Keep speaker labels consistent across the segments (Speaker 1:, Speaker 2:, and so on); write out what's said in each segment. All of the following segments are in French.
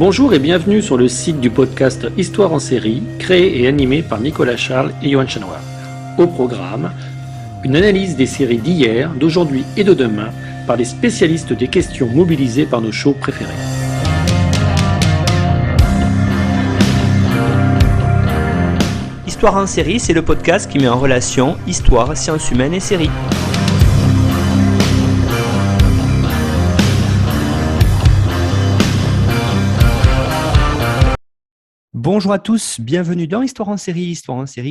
Speaker 1: Bonjour et bienvenue sur le site du podcast Histoire en série, créé et animé par Nicolas Charles et Johan Chanoir. Au programme, une analyse des séries d'hier, d'aujourd'hui et de demain par les spécialistes des questions mobilisées par nos shows préférés.
Speaker 2: Histoire en série, c'est le podcast qui met en relation histoire, sciences humaines et séries. Bonjour à tous, bienvenue dans Histoire en série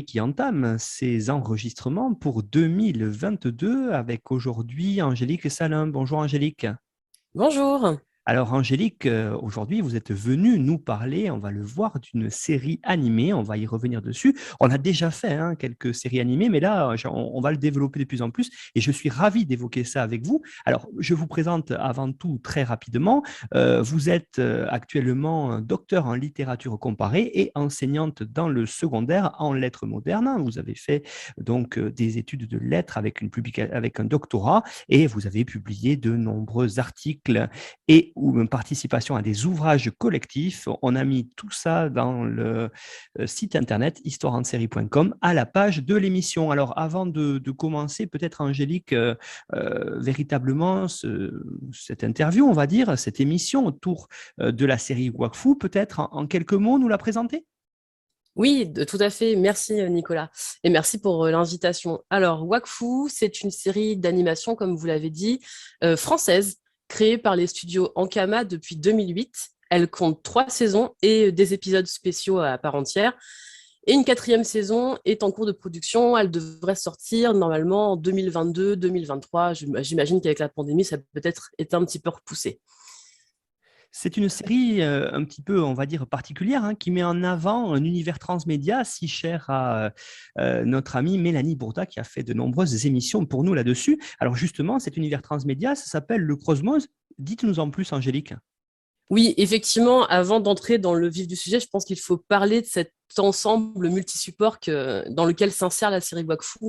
Speaker 2: qui entame ses enregistrements pour 2022 avec aujourd'hui Angélique Salin. Bonjour Angélique.
Speaker 3: Bonjour.
Speaker 2: Alors Angélique, aujourd'hui vous êtes venue nous parler, on va le voir, d'une série animée, on va y revenir dessus. On a déjà fait quelques séries animées, mais là on va le développer de plus en plus et je suis ravi d'évoquer ça avec vous. Alors je vous présente avant tout très rapidement, vous êtes actuellement docteur en littérature comparée et enseignante dans le secondaire en lettres modernes. Vous avez fait donc des études de lettres avec un doctorat et vous avez publié de nombreux articles et ou une participation à des ouvrages collectifs. On a mis tout ça dans le site internet histoireensérie.com à la page de l'émission. Alors, avant de commencer, peut-être Angélique, véritablement cette interview, on va dire, cette émission autour de la série Wakfu, peut-être en quelques mots nous la présenter ?
Speaker 3: Oui, tout à fait. Merci Nicolas. Et merci pour l'invitation. Alors, Wakfu, c'est une série d'animation, comme vous l'avez dit, française, créée par les studios Ankama depuis 2008. Elle compte 3 saisons et des épisodes spéciaux à part entière. Et une 4e saison est en cours de production. Elle devrait sortir normalement en 2022-2023. J'imagine qu'avec la pandémie, ça peut-être été un petit peu repoussé.
Speaker 2: C'est une série un petit peu, on va dire, particulière, qui met en avant un univers transmédia si cher à notre amie Mélanie Bourda, qui a fait de nombreuses émissions pour nous là-dessus. Alors justement, cet univers transmédia, ça s'appelle le Cosmos. Dites-nous en plus, Angélique.
Speaker 3: Oui, effectivement, avant d'entrer dans le vif du sujet, je pense qu'il faut parler de cet ensemble multisupport dans lequel s'insère la série Wakfu.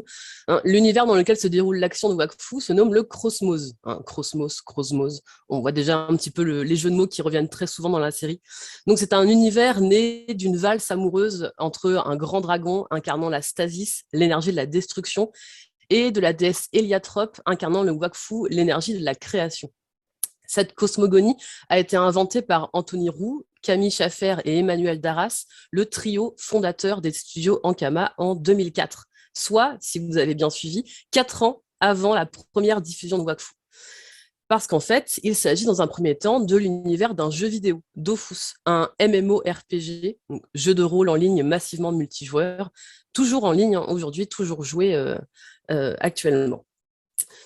Speaker 3: L'univers dans lequel se déroule l'action de Wakfu se nomme le Cosmos. Cosmos. On voit déjà un petit peu les jeux de mots qui reviennent très souvent dans la série. Donc c'est un univers né d'une valse amoureuse entre un grand dragon incarnant la stasis, l'énergie de la destruction, et de la déesse Héliatrope incarnant le Wakfu, l'énergie de la création. Cette cosmogonie a été inventée par Anthony Roux, Camille Schaffer et Emmanuel Darras, le trio fondateur des studios Ankama en 2004, soit, si vous avez bien suivi, 4 ans avant la première diffusion de Wakfu. Parce qu'en fait, il s'agit dans un premier temps de l'univers d'un jeu vidéo, Dofus, un MMORPG, donc jeu de rôle en ligne massivement multijoueur, toujours en ligne aujourd'hui, toujours joué actuellement.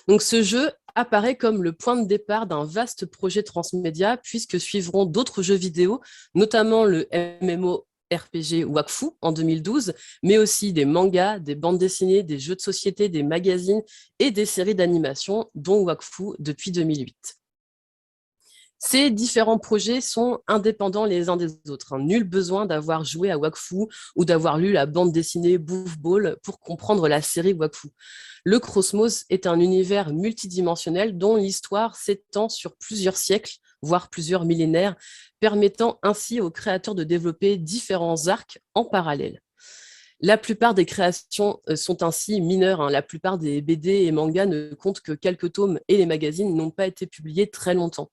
Speaker 3: Donc ce jeu apparaît comme le point de départ d'un vaste projet transmédia puisque suivront d'autres jeux vidéo, notamment le MMORPG Wakfu en 2012, mais aussi des mangas, des bandes dessinées, des jeux de société, des magazines et des séries d'animation, dont Wakfu depuis 2008. Ces différents projets sont indépendants les uns des autres. Nul besoin d'avoir joué à Wakfu ou d'avoir lu la bande dessinée Boof Ball pour comprendre la série Wakfu. Le Cosmos est un univers multidimensionnel dont l'histoire s'étend sur plusieurs siècles, voire plusieurs millénaires, permettant ainsi aux créateurs de développer différents arcs en parallèle. La plupart des créations sont ainsi mineures. La plupart des BD et mangas ne comptent que quelques tomes et les magazines n'ont pas été publiés très longtemps.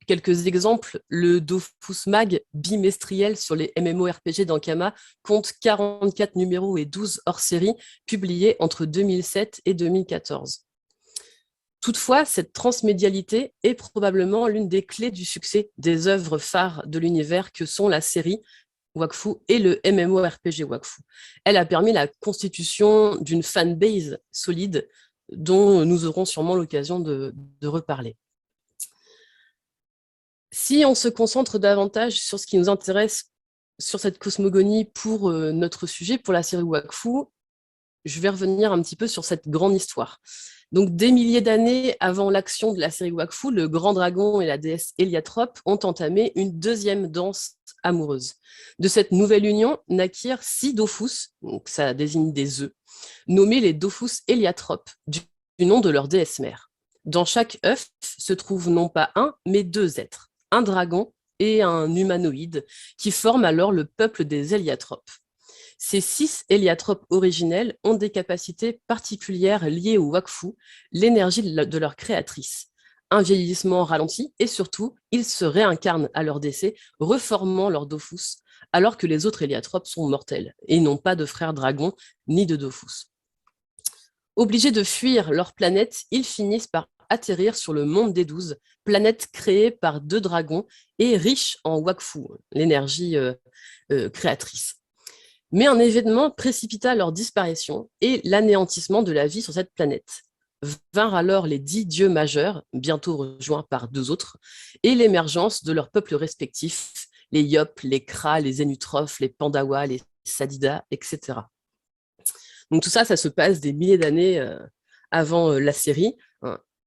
Speaker 3: Quelques exemples, le Dofus Mag bimestriel sur les MMORPG d'Ankama compte 44 numéros et 12 hors-série publiés entre 2007 et 2014. Toutefois, cette transmédialité est probablement l'une des clés du succès des œuvres phares de l'univers que sont la série Wakfu et le MMORPG Wakfu. Elle a permis la constitution d'une fanbase solide dont nous aurons sûrement l'occasion de reparler. Si on se concentre davantage sur ce qui nous intéresse sur cette cosmogonie pour notre sujet, pour la série Wakfu, je vais revenir un petit peu sur cette grande histoire. Donc, des milliers d'années avant l'action de la série Wakfu, le grand dragon et la déesse Héliatrope ont entamé une deuxième danse amoureuse. De cette nouvelle union naquirent 6 Dofus, donc ça désigne des œufs, nommés les Dofus Héliatropes, du nom de leur déesse mère. Dans chaque œuf se trouvent non pas un, mais 2 êtres, un dragon et un humanoïde, qui forment alors le peuple des héliotropes. Ces 6 héliotropes originels ont des capacités particulières liées au Wakfu, l'énergie de leur créatrice. Un vieillissement ralenti et surtout, ils se réincarnent à leur décès, reformant leur Dofus, alors que les autres héliotropes sont mortels et n'ont pas de frères dragons ni de Dofus. Obligés de fuir leur planète, ils finissent par atterrir sur le monde des 12, planète créée par 2 dragons et riche en Wakfu, l'énergie créatrice. Mais un événement précipita leur disparition et l'anéantissement de la vie sur cette planète. Vinrent alors les 10 dieux majeurs, bientôt rejoints par 2 autres, et l'émergence de leurs peuples respectifs, les Yop, les Kra, les Énutrophes, les Pandawa, les Sadidas, etc. Donc tout ça, ça se passe des milliers d'années avant la série.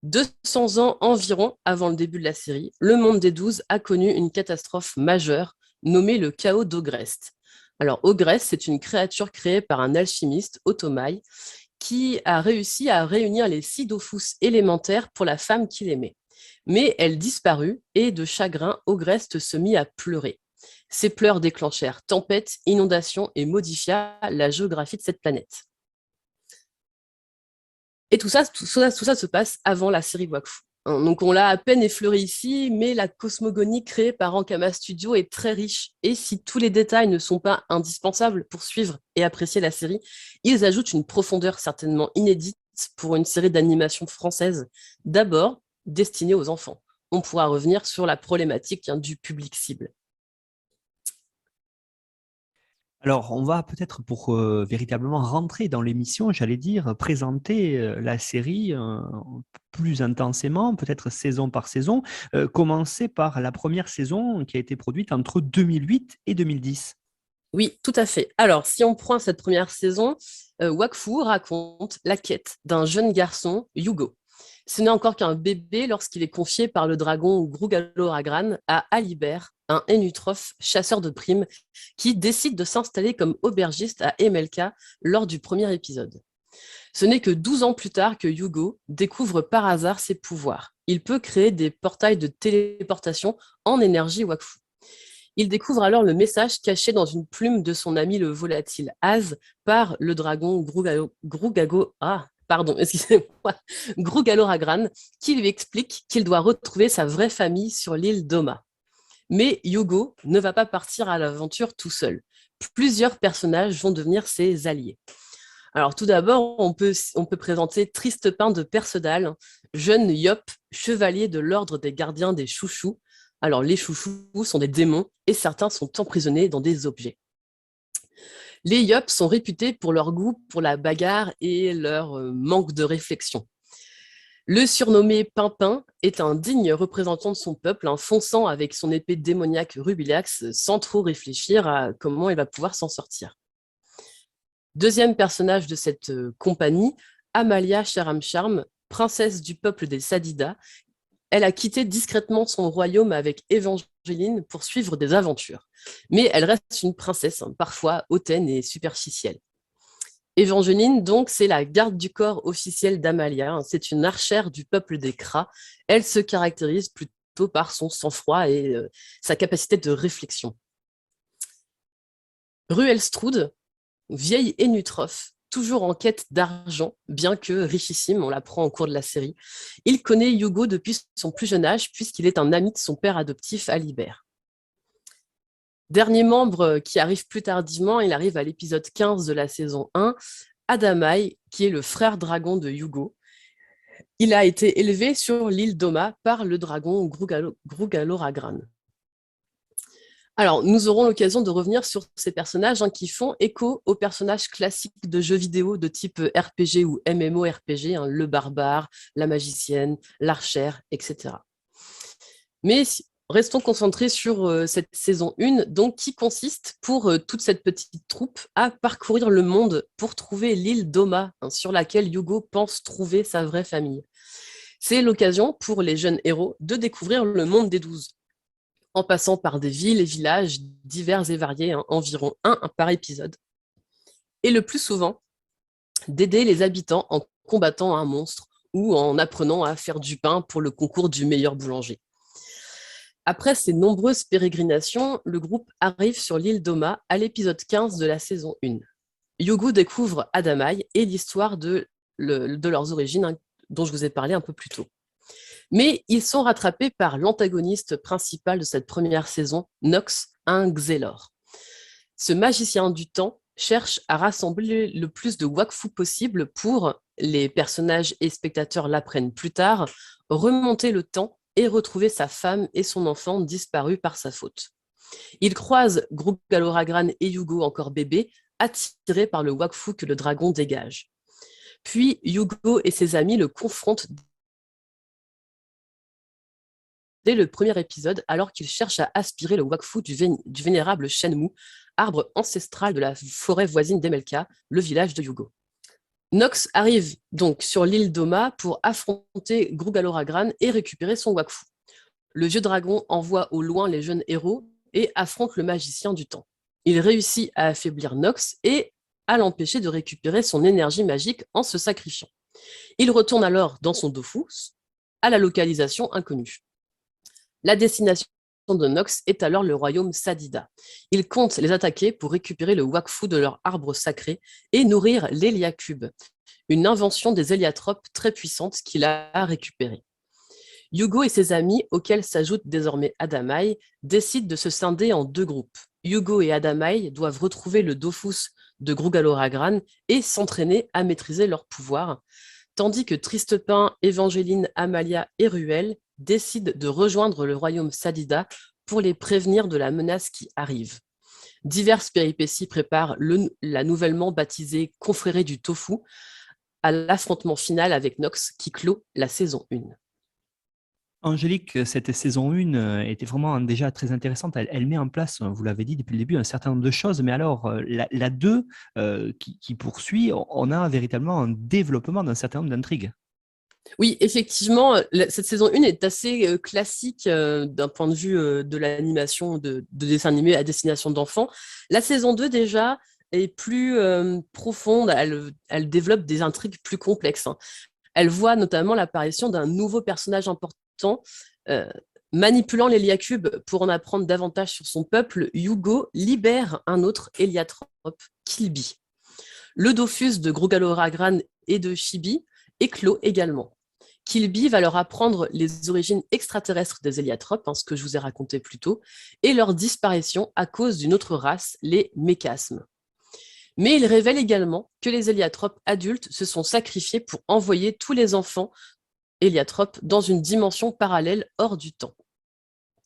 Speaker 3: 200 ans environ avant le début de la série, le monde des 12 a connu une catastrophe majeure nommée le chaos d'Ogrest. Alors, Ogrest, c'est une créature créée par un alchimiste, Otomai, qui a réussi à réunir les 6 Dofus élémentaires pour la femme qu'il aimait. Mais elle disparut et, de chagrin, Ogrest se mit à pleurer. Ses pleurs déclenchèrent tempêtes, inondations et modifia la géographie de cette planète. Et tout ça se passe avant la série Wakfu. Donc on l'a à peine effleuré ici, mais la cosmogonie créée par Ankama Studio est très riche. Et si tous les détails ne sont pas indispensables pour suivre et apprécier la série, ils ajoutent une profondeur certainement inédite pour une série d'animation française, d'abord destinée aux enfants. On pourra revenir sur la problématique du public cible.
Speaker 2: Alors, on va peut-être pour véritablement rentrer dans l'émission, j'allais dire, présenter la série plus intensément, peut-être saison par saison, commencer par la première saison qui a été produite entre 2008 et 2010.
Speaker 3: Oui, tout à fait. Alors, si on prend cette première saison, Wakfu raconte la quête d'un jeune garçon, Yugo. Ce n'est encore qu'un bébé lorsqu'il est confié par le dragon Grugalo-Ragran à Alibert, un Énutrophe chasseur de primes qui décide de s'installer comme aubergiste à Emelka lors du premier épisode. Ce n'est que 12 ans plus tard que Yugo découvre par hasard ses pouvoirs. Il peut créer des portails de téléportation en énergie Wakfu. Il découvre alors le message caché dans une plume de son ami le volatile Az par le dragon Grugalo-Ragran, qui lui explique qu'il doit retrouver sa vraie famille sur l'île Doma. Mais Yugo ne va pas partir à l'aventure tout seul. Plusieurs personnages vont devenir ses alliés. Alors tout d'abord, on peut présenter Tristepin de Percedal, jeune Yop, chevalier de l'ordre des gardiens des chouchous. Alors les chouchous sont des démons et certains sont emprisonnés dans des objets. Les Yop sont réputés pour leur goût pour la bagarre et leur manque de réflexion. Le surnommé Pimpin est un digne représentant de son peuple, fonçant avec son épée démoniaque Rubilax sans trop réfléchir à comment il va pouvoir s'en sortir. Deuxième personnage de cette compagnie, Amalia Sharamcharm, princesse du peuple des Sadidas. Elle a quitté discrètement son royaume avec Évangeline pour suivre des aventures. Mais elle reste une princesse, parfois hautaine et superficielle. Évangeline, donc, c'est la garde du corps officielle d'Amalia. C'est une archère du peuple des Kra. Elle se caractérise plutôt par son sang-froid et sa capacité de réflexion. Ruelstrud, vieille Énutrophe, toujours en quête d'argent, bien que richissime, on l'apprend au cours de la série. Il connaît Yugo depuis son plus jeune âge, puisqu'il est un ami de son père adoptif, Alibert. Dernier membre qui arrive plus tardivement, il arrive à l'épisode 15 de la saison 1, Adamai, qui est le frère dragon de Yugo. Il a été élevé sur l'île Doma par le dragon Grugalo-Ragran. Alors, nous aurons l'occasion de revenir sur ces personnages qui font écho aux personnages classiques de jeux vidéo de type RPG ou MMORPG, le barbare, la magicienne, l'archère, etc. Mais restons concentrés sur cette saison 1, donc, qui consiste pour toute cette petite troupe à parcourir le monde pour trouver l'île Doma, sur laquelle Yugo pense trouver sa vraie famille. C'est l'occasion pour les jeunes héros de découvrir le monde des 12. En passant par des villes et villages divers et variés, environ un par épisode. Et le plus souvent, d'aider les habitants en combattant un monstre ou en apprenant à faire du pain pour le concours du meilleur boulanger. Après ces nombreuses pérégrinations, le groupe arrive sur l'île d'Oma à l'épisode 15 de la saison 1. Yugo découvre Adamai et l'histoire de leurs origines, hein, dont je vous ai parlé un peu plus tôt. Mais ils sont rattrapés par l'antagoniste principal de cette première saison, Nox, un Xelor. Ce magicien du temps cherche à rassembler le plus de Wakfu possible pour, les personnages et spectateurs l'apprennent plus tard, remonter le temps et retrouver sa femme et son enfant disparus par sa faute. Il croise Grug Galoragran et Yugo, encore bébé, attirés par le Wakfu que le dragon dégage. Puis Yugo et ses amis le confrontent dès le premier épisode, alors qu'il cherche à aspirer le Wakfu du vénérable Shenmue, arbre ancestral de la forêt voisine d'Emelka, le village de Yugo. Nox arrive donc sur l'île d'Oma pour affronter Grug Galoragran et récupérer son Wakfu. Le vieux dragon envoie au loin les jeunes héros et affronte le magicien du temps. Il réussit à affaiblir Nox et à l'empêcher de récupérer son énergie magique en se sacrifiant. Il retourne alors dans son Dofus, à la localisation inconnue. La destination de Nox est alors le royaume Sadida. Il compte les attaquer pour récupérer le Wakfu de leur arbre sacré et nourrir l'Héliacube, une invention des héliatropes très puissante qu'il a récupérée. Yugo et ses amis, auxquels s'ajoute désormais Adamai, décident de se scinder en deux groupes. Yugo et Adamai doivent retrouver le Dofus de Grug Galoragran et s'entraîner à maîtriser leur pouvoir, tandis que Tristepin, Évangéline, Amalia et Ruel décident de rejoindre le royaume Sadida pour les prévenir de la menace qui arrive. Diverses péripéties préparent la nouvellement baptisée Confrérie du Tofu à l'affrontement final avec Nox qui clôt la saison 1.
Speaker 2: Angélique, cette saison 1 était vraiment déjà très intéressante. Elle met en place, vous l'avez dit depuis le début, un certain nombre de choses. Mais alors, la 2 qui poursuit, on a véritablement un développement d'un certain nombre d'intrigues.
Speaker 3: Oui, effectivement, cette saison 1 est assez classique d'un point de vue de l'animation de dessin animé à destination d'enfants. La saison 2, déjà, est plus profonde. Elle développe des intrigues plus complexes, hein. Elle voit notamment l'apparition d'un nouveau personnage important. Manipulant l'Héliacube pour en apprendre davantage sur son peuple, Yugo libère un autre héliatrope, Kilby. Le Dofus de Grug Galoragran et de Chibi éclot également. Kilby va leur apprendre les origines extraterrestres des héliatropes, ce que je vous ai raconté plus tôt, et leur disparition à cause d'une autre race, les méchasmes. Mais il révèle également que les héliatropes adultes se sont sacrifiés pour envoyer tous les enfants héliatropes dans une dimension parallèle hors du temps.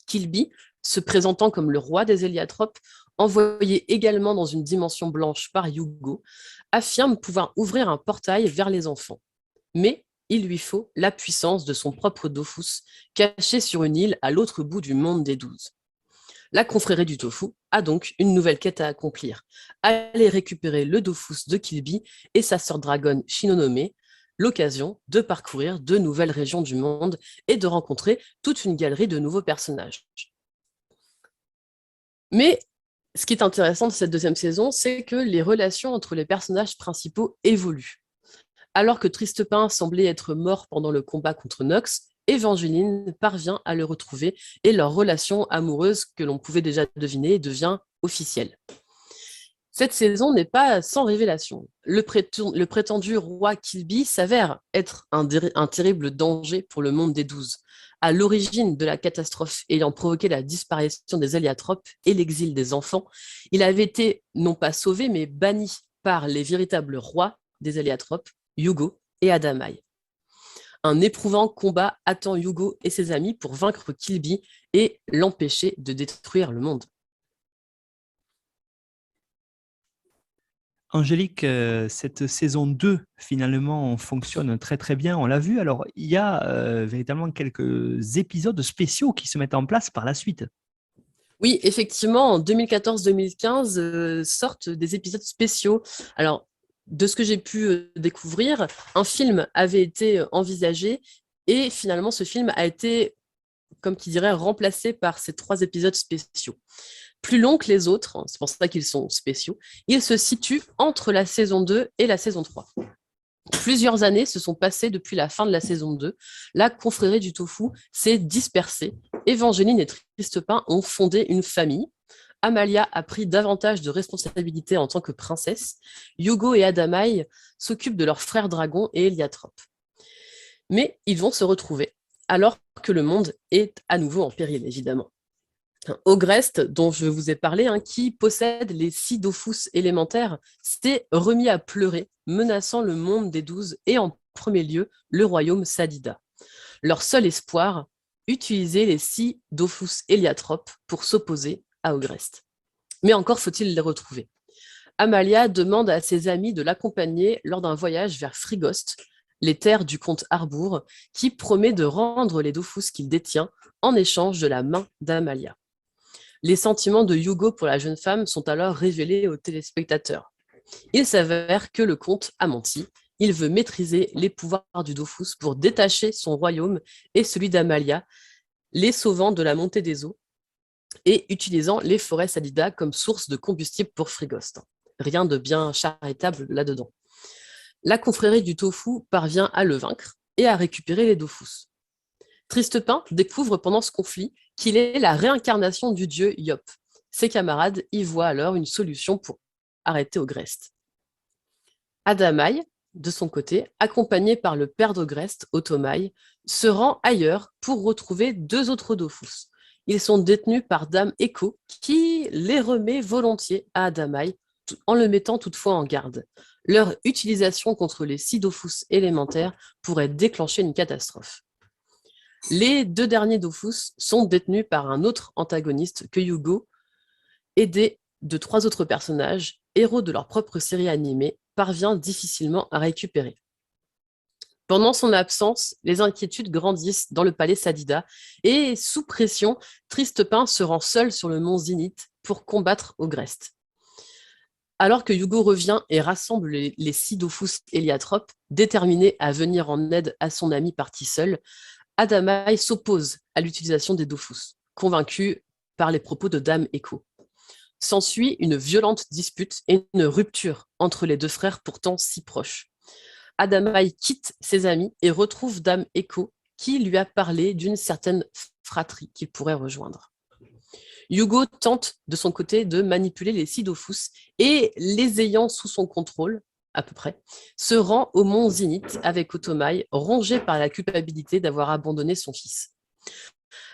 Speaker 3: Kilby, se présentant comme le roi des héliatropes, envoyé également dans une dimension blanche par Yugo, affirme pouvoir ouvrir un portail vers les enfants. Mais il lui faut la puissance de son propre Dofus, caché sur une île à l'autre bout du monde des 12. La confrérie du Tofu a donc une nouvelle quête à accomplir. Aller récupérer le Dofus de Kilby et sa sœur dragonne Shinonome, l'occasion de parcourir de nouvelles régions du monde et de rencontrer toute une galerie de nouveaux personnages. Mais ce qui est intéressant de cette deuxième saison, c'est que les relations entre les personnages principaux évoluent. Alors que Tristepin semblait être mort pendant le combat contre Nox, Évangéline parvient à le retrouver et leur relation amoureuse que l'on pouvait déjà deviner devient officielle. Cette saison n'est pas sans révélation. Le prétendu roi Kilby s'avère être un terrible danger pour le monde des 12. À l'origine de la catastrophe ayant provoqué la disparition des héliatropes et l'exil des enfants, il avait été non pas sauvé mais banni par les véritables rois des héliatropes, Yugo et Adamai. Un éprouvant combat attend Yugo et ses amis pour vaincre Kilby et l'empêcher de détruire le monde.
Speaker 2: Angélique, cette saison 2, finalement, fonctionne très très bien, on l'a vu. Alors, il y a véritablement quelques épisodes spéciaux qui se mettent en place par la suite.
Speaker 3: Oui, effectivement, en 2014-2015 sortent des épisodes spéciaux. Alors, de ce que j'ai pu découvrir, un film avait été envisagé et finalement, ce film a été, comme qui dirait, remplacé par ces 3 épisodes spéciaux. Plus longs que les autres, c'est pour ça qu'ils sont spéciaux, ils se situent entre la saison 2 et la saison 3. Plusieurs années se sont passées depuis la fin de la saison 2. La confrérie du tofu s'est dispersée. Évangeline et Tristepin ont fondé une famille. Amalia a pris davantage de responsabilités en tant que princesse. Yugo et Adamaï s'occupent de leur frère dragon et Héliatrope. Mais ils vont se retrouver, alors que le monde est à nouveau en péril, évidemment. Ogreste, dont je vous ai parlé, qui possède les 6 dofus élémentaires, s'est remis à pleurer, menaçant le monde des 12 et en premier lieu le royaume Sadida. Leur seul espoir, utiliser les 6 dofus héliatropes pour s'opposer à Ogreste. Mais encore faut-il les retrouver. Amalia demande à ses amis de l'accompagner lors d'un voyage vers Frigost, les terres du comte Harbour, qui promet de rendre les dofus qu'il détient en échange de la main d'Amalia. Les sentiments de Yugo pour la jeune femme sont alors révélés aux téléspectateurs. Il s'avère que le comte a menti. Il veut maîtriser les pouvoirs du Dofus pour détacher son royaume et celui d'Amalia, les sauvant de la montée des eaux et utilisant les forêts Sadida comme source de combustible pour Frigost. Rien de bien charitable là-dedans. La confrérie du tofu parvient à le vaincre et à récupérer les Dofus. Tristepin découvre pendant ce conflit qu'il est la réincarnation du dieu Yop. Ses camarades y voient alors une solution pour arrêter Ogreste. Adamaï, de son côté, accompagné par le père d'Ogreste, Otomaï, se rend ailleurs pour retrouver 2 autres dofus. Ils sont détenus par Dame Echo, qui les remet volontiers à Adamaï, en le mettant toutefois en garde. Leur utilisation contre les 6 dofus élémentaires pourrait déclencher une catastrophe. Les 2 derniers dofus sont détenus par un autre antagoniste que Yugo, aidé de 3 autres personnages, héros de leur propre série animée, parvient difficilement à récupérer. Pendant son absence, les inquiétudes grandissent dans le palais Sadida et, sous pression, Tristepin se rend seul sur le mont Zinith pour combattre Ogreste. Alors que Yugo revient et rassemble les 6 dofus héliatropes, déterminé à venir en aide à son ami parti seul, Adamaï s'oppose à l'utilisation des dofus, convaincu par les propos de Dame Echo. S'ensuit une violente dispute et une rupture entre les 2 frères pourtant si proches. Adamaï quitte ses amis et retrouve Dame Echo, qui lui a parlé d'une certaine fratrie qu'il pourrait rejoindre. Yugo tente de son côté de manipuler les 6 dofus et, les ayant sous son contrôle, à peu près, se rend au mont Zinith avec Otomaï, rongé par la culpabilité d'avoir abandonné son fils.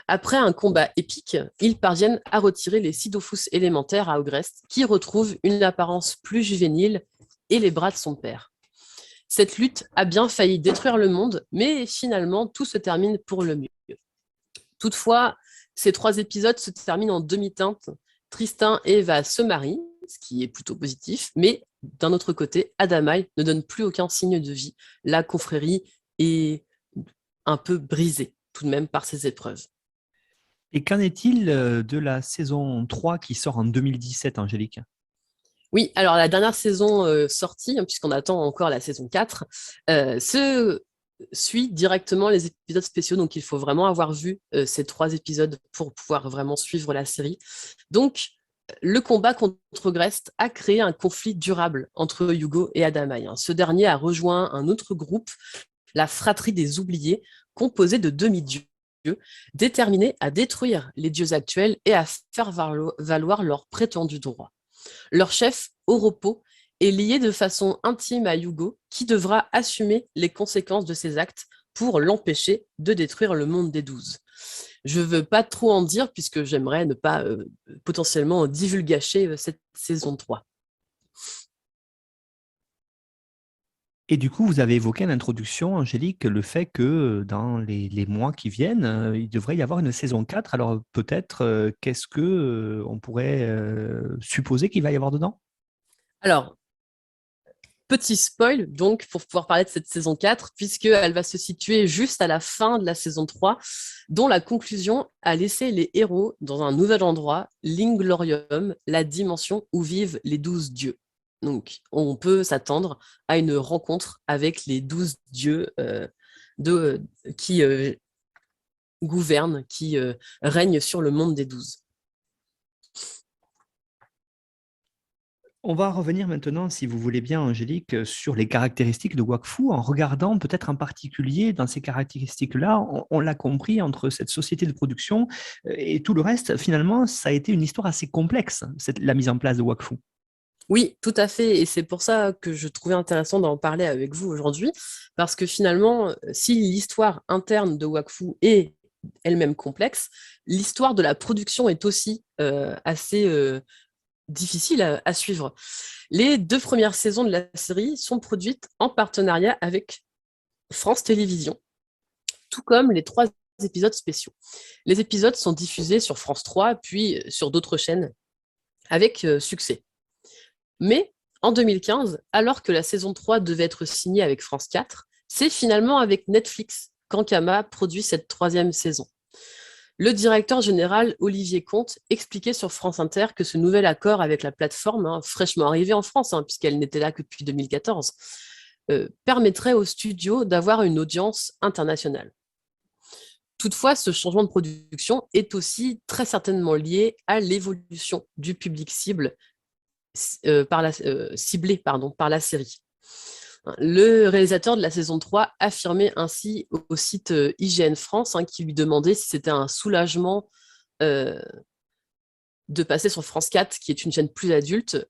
Speaker 3: Après un combat épique, ils parviennent à retirer les 6 dofus élémentaires à Ogreste, qui retrouve une apparence plus juvénile et les bras de son père. Cette lutte a bien failli détruire le monde, mais finalement, tout se termine pour le mieux. Toutefois, ces 3 épisodes se terminent en demi-teinte. Tristan et Eva se marient, ce qui est plutôt positif, mais d'un autre côté, Adamaï ne donne plus aucun signe de vie. La confrérie est un peu brisée, tout de même, par ces épreuves.
Speaker 2: Et qu'en est-il de la saison 3 qui sort en 2017, Angélique ?
Speaker 3: Oui, alors la dernière saison sortie, puisqu'on attend encore la saison 4, se suit directement les épisodes spéciaux, donc il faut vraiment avoir vu ces 3 épisodes pour pouvoir vraiment suivre la série. Donc, le combat contre Ogreste a créé un conflit durable entre Yugo et Adamaï. Ce dernier a rejoint un autre groupe, la Fratrie des Oubliés, composée de demi-dieux, déterminés à détruire les dieux actuels et à faire valoir leur prétendu droit. Leur chef, Oropo, est lié de façon intime à Yugo, qui devra assumer les conséquences de ses actes pour l'empêcher de détruire le monde des 12. Je ne veux pas trop en dire, puisque j'aimerais ne pas potentiellement divulgacher cette saison 3.
Speaker 2: Et du coup, vous avez évoqué en introduction, Angélique, le fait que dans les mois qui viennent, il devrait y avoir une saison 4. Alors peut-être, qu'est-ce que on pourrait supposer qu'il va y avoir dedans ?
Speaker 3: Alors, petit spoil, donc, pour pouvoir parler de cette saison 4, puisqu'elle va se situer juste à la fin de la saison 3, dont la conclusion a laissé les héros dans un nouvel endroit, l'Inglorium, la dimension où vivent les 12 dieux. Donc, on peut s'attendre à une rencontre avec les 12 dieux qui gouvernent, qui règnent sur le monde des 12.
Speaker 2: On va revenir maintenant, si vous voulez bien, Angélique, sur les caractéristiques de Wakfu, en regardant peut-être en particulier dans ces caractéristiques-là, on l'a compris, entre cette société de production et tout le reste, finalement, ça a été une histoire assez complexe, la mise en place de Wakfu.
Speaker 3: Oui, tout à fait. Et c'est pour ça que je trouvais intéressant d'en parler avec vous aujourd'hui. Parce que finalement, si l'histoire interne de Wakfu est elle-même complexe, l'histoire de la production est aussi assez difficile à suivre. Les 2 premières saisons de la série sont produites en partenariat avec France Télévisions, tout comme les 3 épisodes spéciaux. Les épisodes sont diffusés sur France 3, puis sur d'autres chaînes, avec succès. Mais en 2015, alors que la saison 3 devait être signée avec France 4, c'est finalement avec Netflix qu'Ankama produit cette 3e saison. Le directeur général Olivier Comte expliquait sur France Inter que ce nouvel accord avec la plateforme, fraîchement arrivée en France, puisqu'elle n'était là que depuis 2014, permettrait au studio d'avoir une audience internationale. Toutefois, ce changement de production est aussi très certainement lié à l'évolution du public ciblé par la série. Le réalisateur de la saison 3 affirmait ainsi au site IGN France, qui lui demandait si c'était un soulagement de passer sur France 4, qui est une chaîne plus adulte.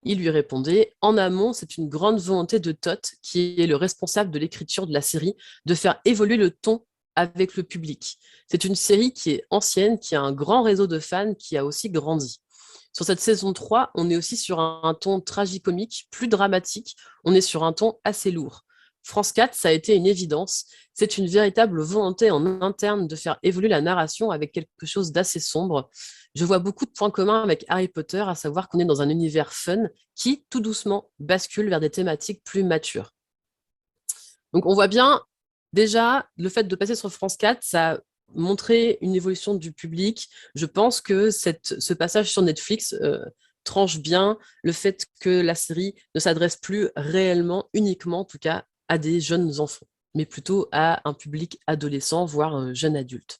Speaker 3: Il lui répondait: en amont, c'est une grande volonté de Todd, qui est le responsable de l'écriture de la série, de faire évoluer le ton avec le public. C'est une série qui est ancienne, qui a un grand réseau de fans, qui a aussi grandi. Sur cette saison 3, on est aussi sur un ton tragicomique, plus dramatique. On est sur un ton assez lourd. France 4, ça a été une évidence. C'est une véritable volonté en interne de faire évoluer la narration avec quelque chose d'assez sombre. Je vois beaucoup de points communs avec Harry Potter, à savoir qu'on est dans un univers fun qui, tout doucement, bascule vers des thématiques plus matures. Donc on voit bien, déjà, le fait de passer sur France 4, ça montrer une évolution du public. Je pense que ce passage sur Netflix tranche bien le fait que la série ne s'adresse plus réellement, uniquement en tout cas, à des jeunes enfants, mais plutôt à un public adolescent, voire jeune adulte.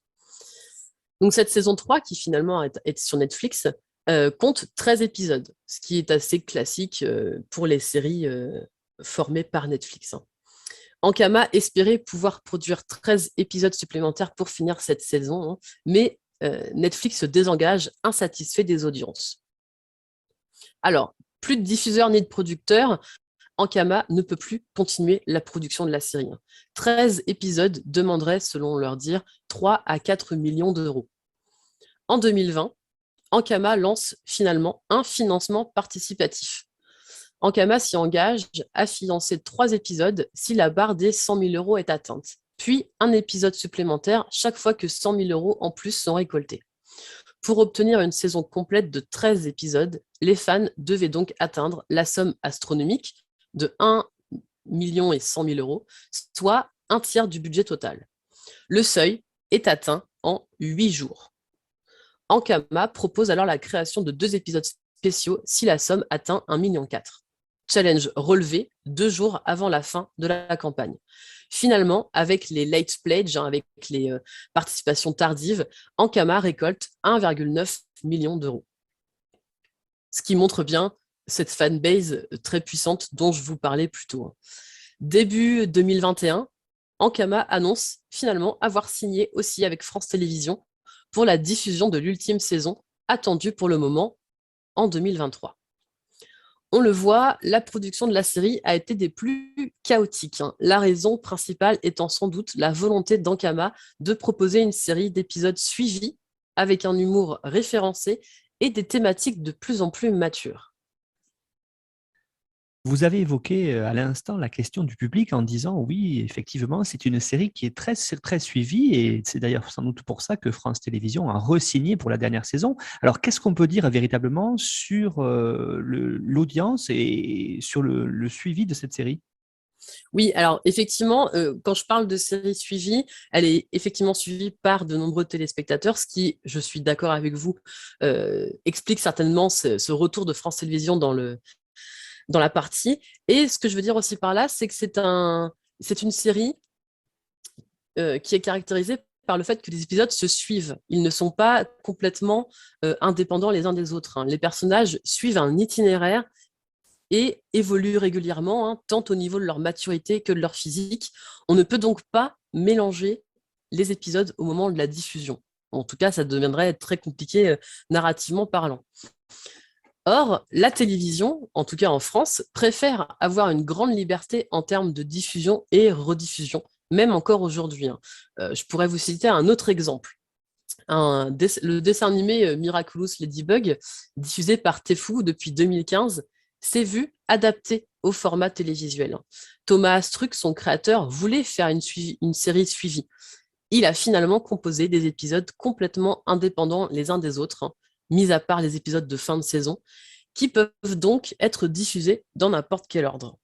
Speaker 3: Donc cette saison 3, qui finalement est sur Netflix, compte 13 épisodes, ce qui est assez classique pour les séries formées par Netflix. Ankama espérait pouvoir produire 13 épisodes supplémentaires pour finir cette saison, mais Netflix se désengage, insatisfait des audiences. Alors, plus de diffuseurs ni de producteurs, Ankama ne peut plus continuer la production de la série. 13 épisodes demanderaient, selon leur dire, 3 à 4 millions d'euros. En 2020, Ankama lance finalement un financement participatif. Ankama s'y engage à financer 3 épisodes si la barre des 100 000 euros est atteinte, puis un épisode supplémentaire chaque fois que 100 000 euros en plus sont récoltés. Pour obtenir une saison complète de 13 épisodes, les fans devaient donc atteindre la somme astronomique de 1 million et 100 000 euros, soit un tiers du budget total. Le seuil est atteint en 8 jours. Ankama propose alors la création de 2 épisodes spéciaux si la somme atteint 1,4 million. Challenge relevé 2 jours avant la fin de la campagne. Finalement, avec les late pledges, avec les participations tardives, Ankama récolte 1,9 million d'euros. Ce qui montre bien cette fanbase très puissante dont je vous parlais plus tôt. Début 2021, Ankama annonce finalement avoir signé aussi avec France Télévisions pour la diffusion de l'ultime saison, attendue pour le moment en 2023. On le voit, la production de la série a été des plus chaotiques. La raison principale étant sans doute la volonté d'Ankama de proposer une série d'épisodes suivis avec un humour référencé et des thématiques de plus en plus matures.
Speaker 2: Vous avez évoqué à l'instant la question du public en disant oui, effectivement, c'est une série qui est très, très suivie et c'est d'ailleurs sans doute pour ça que France Télévisions a re-signé pour la dernière saison. Alors, qu'est-ce qu'on peut dire véritablement sur l'audience et sur le suivi de cette série ?
Speaker 3: Oui, alors effectivement, quand je parle de série suivie, elle est effectivement suivie par de nombreux téléspectateurs, ce qui, je suis d'accord avec vous, explique certainement ce retour de France Télévisions dans la partie. Et ce que je veux dire aussi par là, c'est que c'est une série qui est caractérisée par le fait que les épisodes se suivent. Ils ne sont pas complètement indépendants les uns des autres, hein. Les personnages suivent un itinéraire et évoluent régulièrement, hein, tant au niveau de leur maturité que de leur physique. On ne peut donc pas mélanger les épisodes au moment de la diffusion. En tout cas, ça deviendrait très compliqué narrativement parlant. Or, la télévision, en tout cas en France, préfère avoir une grande liberté en termes de diffusion et rediffusion, même encore aujourd'hui, hein. Je pourrais vous citer un autre exemple. Le dessin animé Miraculous Ladybug, diffusé par Tefou depuis 2015, s'est vu adapté au format télévisuel. Thomas Astruc, son créateur, voulait faire une série suivie. Il a finalement composé des épisodes complètement indépendants les uns des autres, hein, mis à part les épisodes de fin de saison, qui peuvent donc être diffusés dans n'importe quel ordre.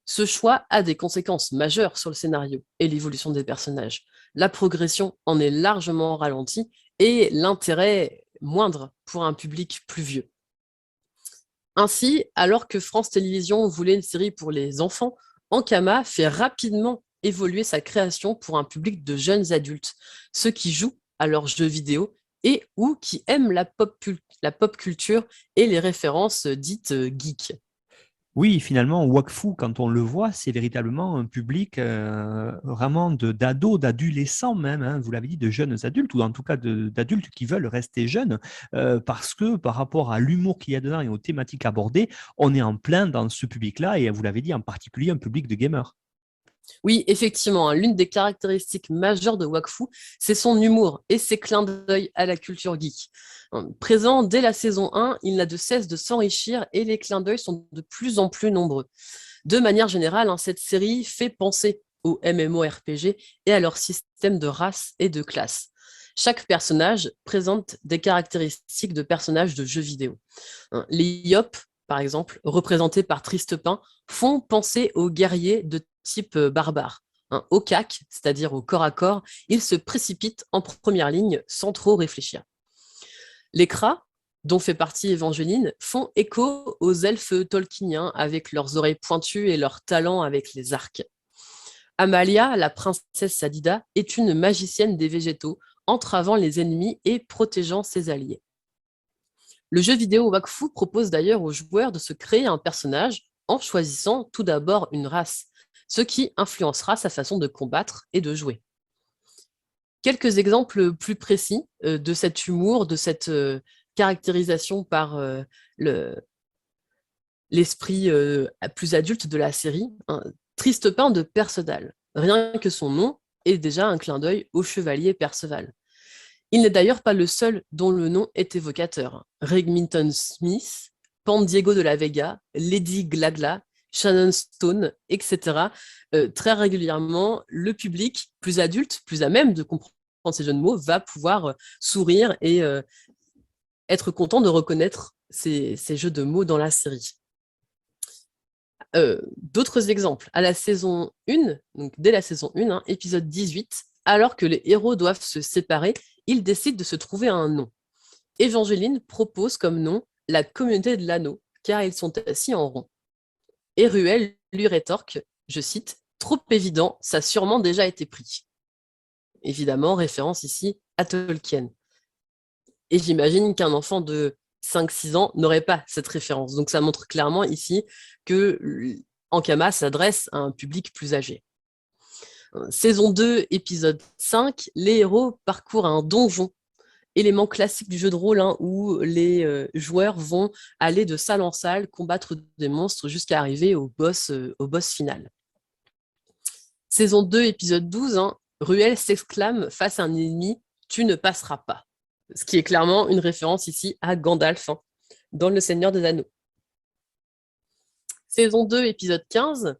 Speaker 3: Ce choix a des conséquences majeures sur le scénario et l'évolution des personnages. La progression en est largement ralentie et l'intérêt moindre pour un public plus vieux. Ainsi, alors que France Télévisions voulait une série pour les enfants, Ankama fait rapidement évoluer sa création pour un public de jeunes adultes, ceux qui jouent à leurs jeux vidéo et ou qui aiment la pop culture et les références dites geeks.
Speaker 2: Oui, finalement, Wakfu, quand on le voit, c'est véritablement un public vraiment d'ados, d'adolescents même, hein, vous l'avez dit, de jeunes adultes, ou en tout cas d'adultes qui veulent rester jeunes, parce que par rapport à l'humour qu'il y a dedans et aux thématiques abordées, on est en plein dans ce public-là, et vous l'avez dit, en particulier un public de gamers.
Speaker 3: Oui, effectivement, hein, l'une des caractéristiques majeures de Wakfu, c'est son humour et ses clins d'œil à la culture geek. Présent dès la saison 1, il n'a de cesse de s'enrichir et les clins d'œil sont de plus en plus nombreux. De manière générale, hein, cette série fait penser aux MMORPG et à leur système de race et de classe. Chaque personnage présente des caractéristiques de personnages de jeux vidéo. Les Yop, par exemple, représentés par Tristepin, font penser aux guerriers de type barbare. Au CAC, c'est-à-dire au corps à corps, ils se précipitent en première ligne sans trop réfléchir. Les Kras, dont fait partie Évangeline, font écho aux elfes tolkieniens avec leurs oreilles pointues et leurs talents avec les arcs. Amalia, la princesse Sadida, est une magicienne des végétaux, entravant les ennemis et protégeant ses alliés. Le jeu vidéo Wakfu propose d'ailleurs aux joueurs de se créer un personnage en choisissant tout d'abord une race, ce qui influencera sa façon de combattre et de jouer. Quelques exemples plus précis de cet humour, de cette caractérisation par l'esprit plus adulte de la série. Tristepin de Perceval. Rien que son nom est déjà un clin d'œil au chevalier Perceval. Il n'est d'ailleurs pas le seul dont le nom est évocateur. Remington Smith, Pan Diego de la Vega, Lady Glagla, Shannon Stone, etc. Très régulièrement, le public plus adulte, plus à même de comprendre ces jeux de mots, va pouvoir sourire et être content de reconnaître ces jeux de mots dans la série. D'autres exemples. À la saison 1, donc dès la saison 1, hein, épisode 18, alors que les héros doivent se séparer, ils décident de se trouver un nom. Évangeline propose comme nom la communauté de l'anneau, car ils sont assis en rond. Et Ruel lui rétorque, je cite, « Trop évident, ça a sûrement déjà été pris ». Évidemment, référence ici à Tolkien. Et j'imagine qu'un enfant de 5-6 ans n'aurait pas cette référence. Donc ça montre clairement ici que Ankama s'adresse à un public plus âgé. Saison 2, épisode 5, les héros parcourent un donjon, élément classique du jeu de rôle, hein, où les joueurs vont aller de salle en salle, combattre des monstres jusqu'à arriver au boss final. Saison 2, épisode 12, hein, Ruel s'exclame face à un ennemi « Tu ne passeras pas ». Ce qui est clairement une référence ici à Gandalf, hein, dans Le Seigneur des Anneaux. Saison 2, épisode 15,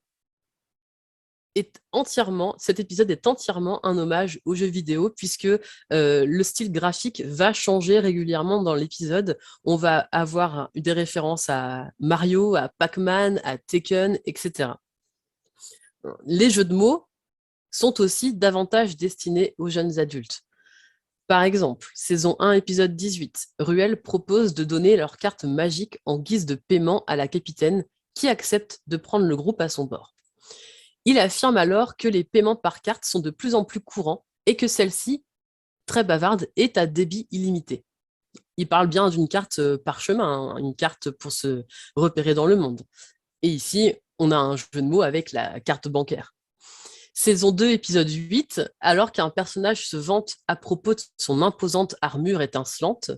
Speaker 3: cet épisode est entièrement un hommage aux jeux vidéo, puisque le style graphique va changer régulièrement dans l'épisode. On va avoir des références à Mario, à Pac-Man, à Tekken, etc. Les jeux de mots sont aussi davantage destinés aux jeunes adultes. Par exemple, saison 1, épisode 18, Ruel propose de donner leur carte magique en guise de paiement à la capitaine qui accepte de prendre le groupe à son bord. Il affirme alors que les paiements par carte sont de plus en plus courants et que celle-ci, très bavarde, est à débit illimité. Il parle bien d'une carte parchemin, une carte pour se repérer dans le monde. Et ici, on a un jeu de mots avec la carte bancaire. Saison 2, épisode 8, alors qu'un personnage se vante à propos de son imposante armure étincelante,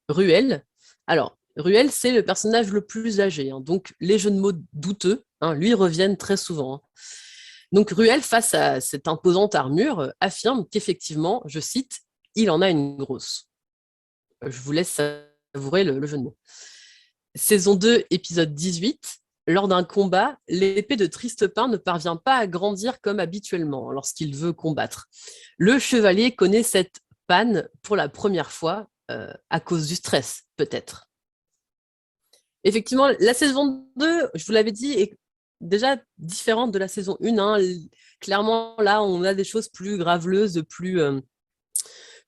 Speaker 3: Ruel. Alors, Ruel, c'est le personnage le plus âgé, donc les jeux de mots douteux lui reviennent très souvent. Donc Ruel, face à cette imposante armure, affirme qu'effectivement, je cite, « il en a une grosse ». Je vous laisse savourer le jeu de mots. Saison 2, épisode 18. Lors d'un combat, l'épée de Tristepin ne parvient pas à grandir comme habituellement lorsqu'il veut combattre. Le chevalier connaît cette panne pour la première fois à cause du stress, peut-être. Effectivement, la saison 2, je vous l'avais dit, est déjà différente de la saison 1. Clairement, là, on a des choses plus graveleuses,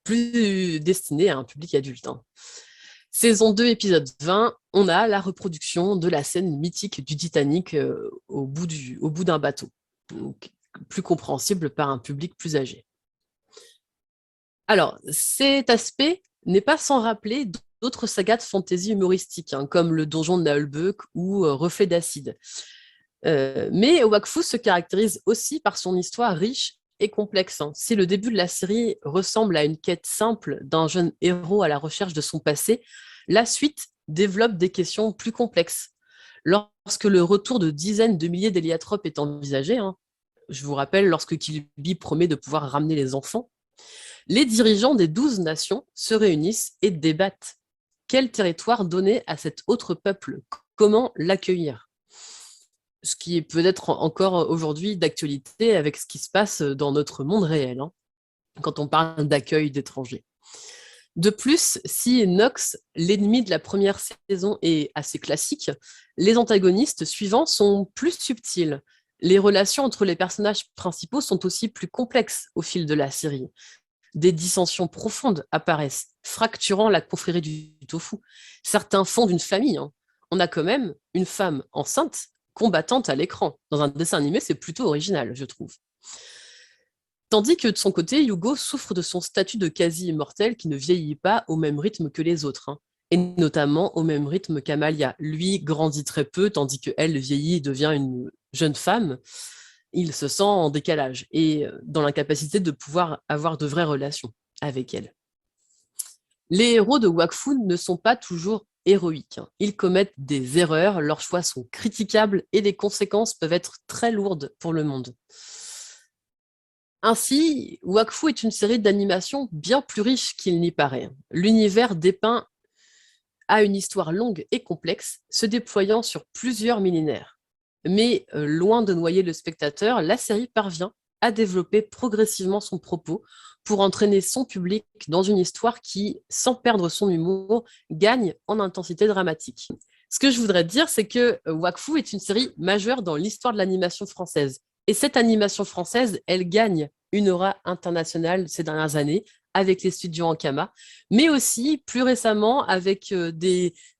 Speaker 3: plus destinées à un public adulte. Saison 2, épisode 20, on a la reproduction de la scène mythique du Titanic au bout d'un bateau, donc, plus compréhensible par un public plus âgé. Alors, cet aspect n'est pas sans rappeler d'autres sagas de fantasy humoristiques, comme le Donjon de Naheulbeuk ou Reflet d'acide. Mais Wakfu se caractérise aussi par son histoire riche et complexe. Si le début de la série ressemble à une quête simple d'un jeune héros à la recherche de son passé, la suite développe des questions plus complexes. Lorsque le retour de dizaines de milliers d'héliotropes est envisagé, je vous rappelle, lorsque Kilby promet de pouvoir ramener les enfants, les dirigeants des 12 nations se réunissent et débattent. Quel territoire donner à cet autre peuple? Comment l'accueillir? Ce qui est peut-être encore aujourd'hui d'actualité avec ce qui se passe dans notre monde réel, quand on parle d'accueil d'étrangers. De plus, si Nox, l'ennemi de la première saison, est assez classique, les antagonistes suivants sont plus subtils. Les relations entre les personnages principaux sont aussi plus complexes au fil de la série. Des dissensions profondes apparaissent, fracturant la confrérie du tofu. Certains fondent une famille. On a quand même une femme enceinte combattante à l'écran. Dans un dessin animé, c'est plutôt original, je trouve. Tandis que de son côté, Yugo souffre de son statut de quasi-immortel qui ne vieillit pas au même rythme que les autres, et notamment au même rythme qu'Amalia. Lui grandit très peu, tandis qu'elle vieillit et devient une jeune femme. Il se sent en décalage et dans l'incapacité de pouvoir avoir de vraies relations avec elle. Les héros de Wakfu ne sont pas toujours héroïques. Ils commettent des erreurs, leurs choix sont critiquables et les conséquences peuvent être très lourdes pour le monde. Ainsi, Wakfu est une série d'animation bien plus riche qu'il n'y paraît. L'univers dépeint a une histoire longue et complexe, se déployant sur plusieurs millénaires. Mais loin de noyer le spectateur, la série parvient à développer progressivement son propos pour entraîner son public dans une histoire qui, sans perdre son humour, gagne en intensité dramatique. Ce que je voudrais dire, c'est que Wakfu est une série majeure dans l'histoire de l'animation française. Et cette animation française, elle gagne une aura internationale ces dernières années avec les studios Ankama, mais aussi plus récemment avec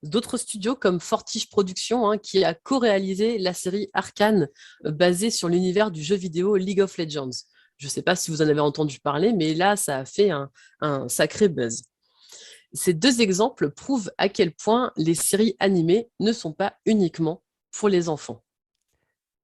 Speaker 3: d'autres studios comme Fortige Productions, qui a co-réalisé la série Arcane basée sur l'univers du jeu vidéo League of Legends. Je ne sais pas si vous en avez entendu parler, mais là, ça a fait un sacré buzz. Ces deux exemples prouvent à quel point les séries animées ne sont pas uniquement pour les enfants.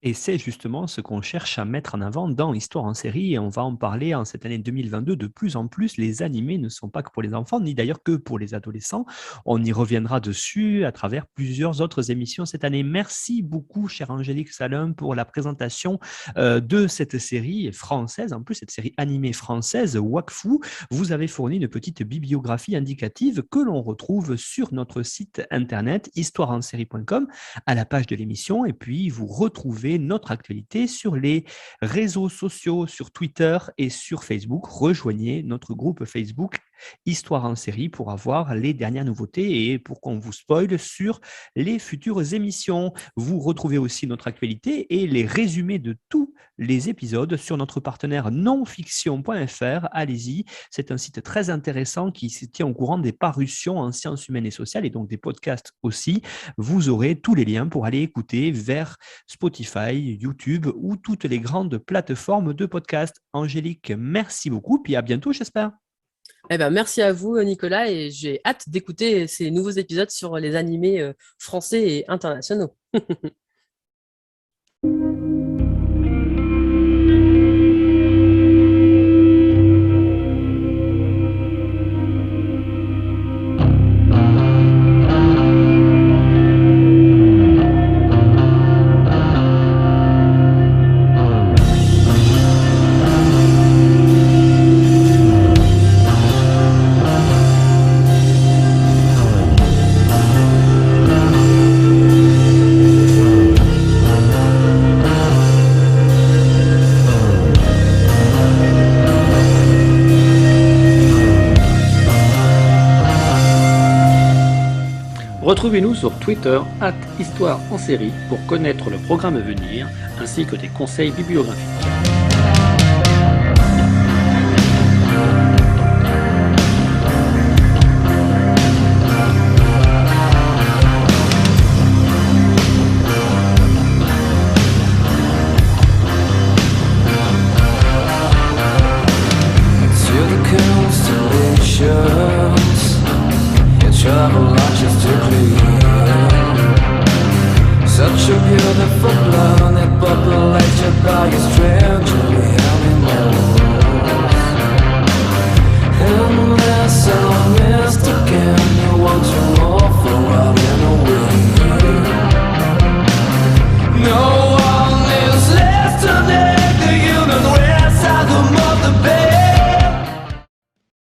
Speaker 2: Et c'est justement ce qu'on cherche à mettre en avant dans Histoire en série, et on va en parler en cette année 2022. De plus en plus, les animés ne sont pas que pour les enfants, ni d'ailleurs que pour les adolescents. On y reviendra dessus à travers plusieurs autres émissions cette année. Merci beaucoup, chère Angélique Salum, pour la présentation de cette série française, en plus cette série animée française, Wakfu. Vous avez fourni une petite bibliographie indicative que l'on retrouve sur notre site internet histoireensérie.com à la page de l'émission, et puis vous retrouvez notre actualité sur les réseaux sociaux, sur Twitter et sur Facebook. Rejoignez notre groupe Facebook Histoire en série pour avoir les dernières nouveautés et pour qu'on vous spoile sur les futures émissions. Vous retrouvez aussi notre actualité et les résumés de tous les épisodes sur notre partenaire nonfiction.fr. Allez-y, c'est un site très intéressant qui se tient au courant des parutions en sciences humaines et sociales et donc des podcasts aussi. Vous aurez tous les liens pour aller écouter vers Spotify, YouTube ou toutes les grandes plateformes de podcasts. Angélique, merci beaucoup, puis à bientôt, j'espère.
Speaker 3: Merci à vous, Nicolas, et j'ai hâte d'écouter ces nouveaux épisodes sur les animés français et internationaux.
Speaker 1: Retrouvez-nous sur Twitter @Histoire en série pour connaître le programme à venir ainsi que des conseils bibliographiques.
Speaker 4: Travel logistically, such a beautiful planet populated by a strangely animals.